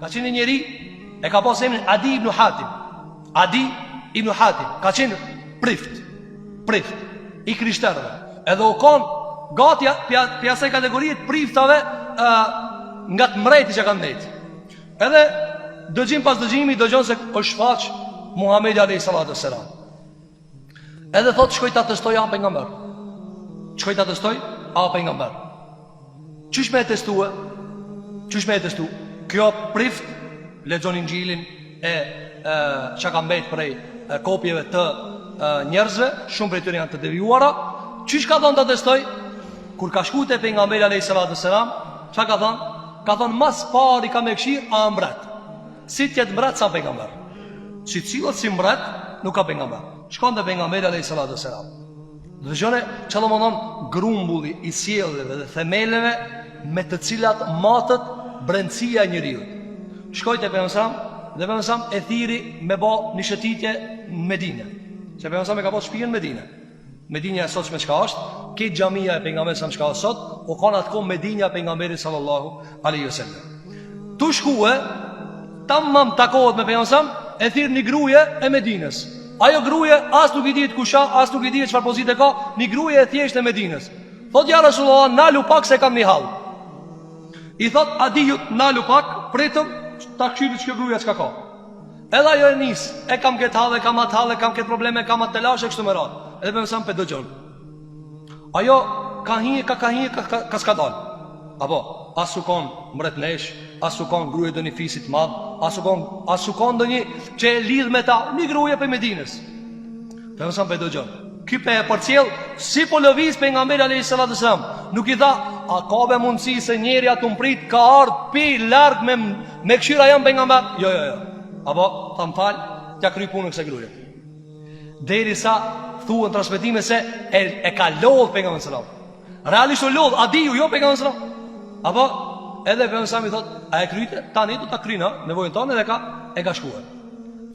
Ka qenë njeri, e ka pas emrin Adi ibn Hatim. Adi ibn Hatim ka qenë prift i krishterëve. Edhe u konë gati për asaj kategorie të priftave nga të mreti që kanë ndejtë. Edhe dëgjim pas dëgjimi dëgjon se është shfaq Muhamedi alayhi salatu wassalam. Edhe thot shkoj ta testoj a pejgamber. Shkoj ta testoj a pejgamber. Çish me testue? Kjo prift lexon Injilin çka ka mbet prej kopjeve të njerëzve, shumë prej tyre janë të devijuara. Çish ka thënë ta testoj? Kur ka shkuar te pejgamberi alayhi salatu wassalam, çka ka thënë? Ka thënë mas pari ka me këshir a mbret. Si tjetë mbret sa pejgamber. Si cilët si mbret, nuk ka pejgamber. Shkon te pejgamberi alayhi salatu wassalam. Dëgjone çfarë më thon grumbulli i sjelljeve dhe themeleve me të cilat matët brendësia e njeriu. Shkoi te pejgamberi dhe pejgamberi e thiri me bë një shëtitje në Medinë. Se pejgamberi ka pas shtëpinë në Medinë. Medinja e sotshme çka është? Këtë xhamia e pejgamberit sa çka është sot, u kanë atë kohë Medinja e pejgamberit sallallahu alaihi wasallam. Tu shkuë, tamam takohet me pejgamberin, e thirr një gruaje e Medinës. Ajo gruaje as nuk i dihet kusha, as nuk i dihet çfarë pozite ka, një gruaje e thjeshtë e Medinës. Thot ja Rasulullah, nalu pak se kam një hall. I thot Adiu, nalu pak, pritëm ta këshillit që gruaja çka ka. Edhe ajo e nis, e kam këtë hall, kam atë hall, kam këtë probleme, kam atë telash kështu me radhë. Edhe për mësam për dëgjon. Ajo ka s'ka dal. Apo, as u konë mbret nesh, as u konë gruje dë një fisit madh, as u konë dë një që e lidh me ta, një gruje për Medinës. Për mësam për dëgjon. Ky pe e përcjell, si po lëviz për nga mbire a.s. Nuk i tha, a ka be mundësi se njeri atë mprit ka ardh pi larg me këshira jam për nga mbire? Jo. Apo, tha më falj, tja kry punë këse gruje. Deri sa thuën transmetime se e ka lodh pejgamberi sallallahu alaihi wasallam. Realisht u lodh Adiu, jo pejgamberi sallallahu alaihi wasallam. Apo edhe pejgamberi sallallahu alaihi wasallam i thot, a e kryte? Tani do ta kryna, nevojën tonë edhe e ka shkuar.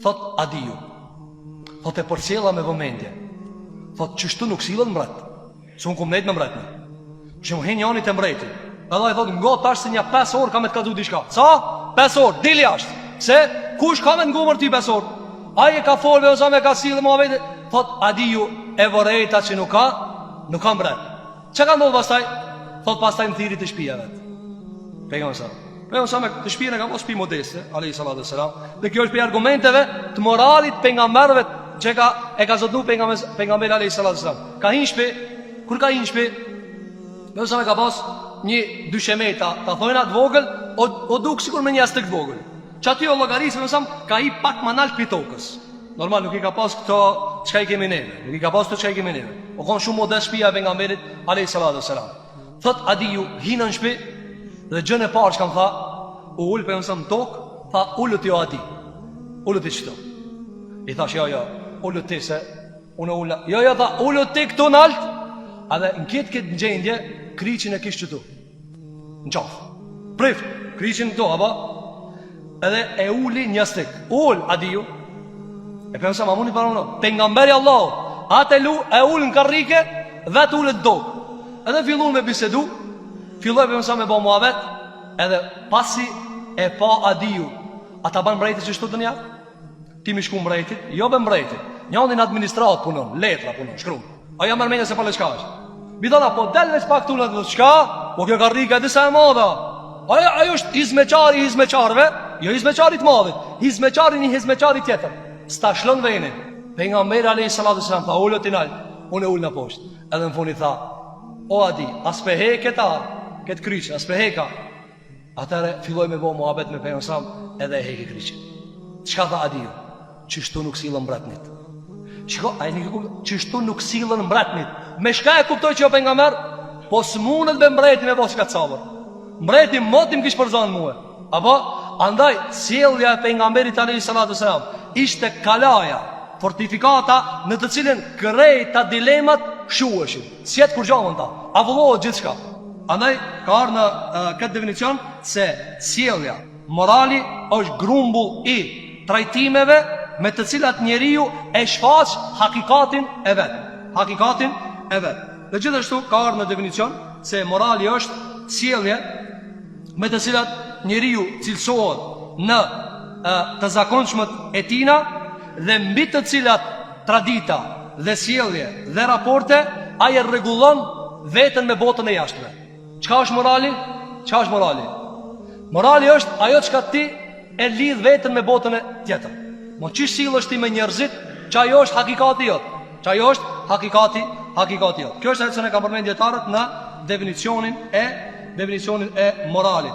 Thot Adiu. Thot e përcjella me vëmendje. Thot çështu nuk sillen mbret. S'un kum nejt me mbret. Që mu hen jani te mbreti. Edhe ai thot ngo tash se një 5 orë kam të kallzu diçka. Sa? 5 orë, dil jashtë. Se kush ka me ngumër ti 5 orë? Ai e ka folë ose me ka sill Muhamedi. Thot Adiu e vorrejta që nuk ka mbret. Çka ka ndodhur pastaj? Thot pastaj më thiri të shtëpia vet. Pejgamberi sa me të shtëpinë ka pas shtëpi modeste, alayhi salatu wassalam. Dhe kjo është për argumenteve të moralit pejgamberëve që e ka zotuar pejgamberi alayhi salatu wassalam. Ka hin shtëpi, kur ka hin shtëpi, më sa me ka pas një dyshemeta, ta thojna të vogël, o duk sikur me një astek të vogël. Çati o llogarisë më sa ka hi pak më lart pi tokës. Normal nuk i ka pas këto çka i kemi neve. Nuk i ka pas këto çka i kemi neve. O kon shumë modest shtëpia e pejgamberit alayhi salatu wassalam. Thot Adiu hinë në shtëpi dhe gjën e parë që kam tha, u ul pejgamberi në tokë, tha ulët jo Adi. Ulët i çto. I thash jo, ulët ti se unë ula. Jo, tha ulët ti këtu në alt. A dhe në këtë gjendje kriqin e kish qëtu në qafë. Prift, kriqin këtu, apo? Edhe e uli një stik. Ul Adiu. E për nësa mamuni para unë pejgamberi Allah, atë e ullë në karrike dhe të ullë të do. Edhe fillun me bisedu, filloj për nësa me bo muhabet. Edhe pasi e pa Adiu, ata ban mbrejtit që shtu të nja? Ti mi shku mbrejtit? Jo be mbrejtit. Njëndin administrat punon, letra punon, shkru. Aja mërmenja se pale qka është. Bidona, po del veç pak tullet dhe qka? Po kjo karrike e disa e madha. Ajo është hizmeqarve, jo hizmeqarit madhit, hizmeqari një hizmeqari tjetër. Sta shlën venin. Pejgamberi alayhi salatu wasallam tha ulët i nalt, unë ul në poshtë. Edhe në fund i tha, o Adi, as pe he këta, këtë kryqë, as pe heka. Atëre filloj me bo muhabet me pejgamberin edhe e heki kryqin. Çka tha Adiu? Çështu nuk sillen mbretnit. Shiko, ai nuk kupton, çështu nuk sillen mbretnit. Me shka e kuptoj që o pejgamber, po s'mundet me mbretin me bosh kacavër. Mbreti motim kish përzon mua. Apo andaj sjellja e pejgamberit alayhi salatu wasalam ishte kalaja, fortifikata në të cilën krejta dilemat shuheshin. Sjet kur gjallën ta, avullohet gjithçka. Andaj ka ardhur në këtë definicion se sjellja, morali është grumbull i trajtimeve me të cilat njeriu e shfaq hakikatin e vet. Hakikatin e vet. Dhe gjithashtu ka ardhur në definicion se morali është sjellje me të cilat njeriu cilësohet në të zakonshmët e tina, dhe mbi të cilat tradita dhe sjellje dhe raporte ai e rregullon veten me botën e jashtme. Çka është morali? Çka është morali? Morali është ajo çka ti e lidh veten me botën e tjetër. Mo çish sillesh ti me njerëzit, çajo është hakikati jot. Çajo është hakikati jot. Kjo është ajo që ne ka përmendur dietarët në definicionin e moralit.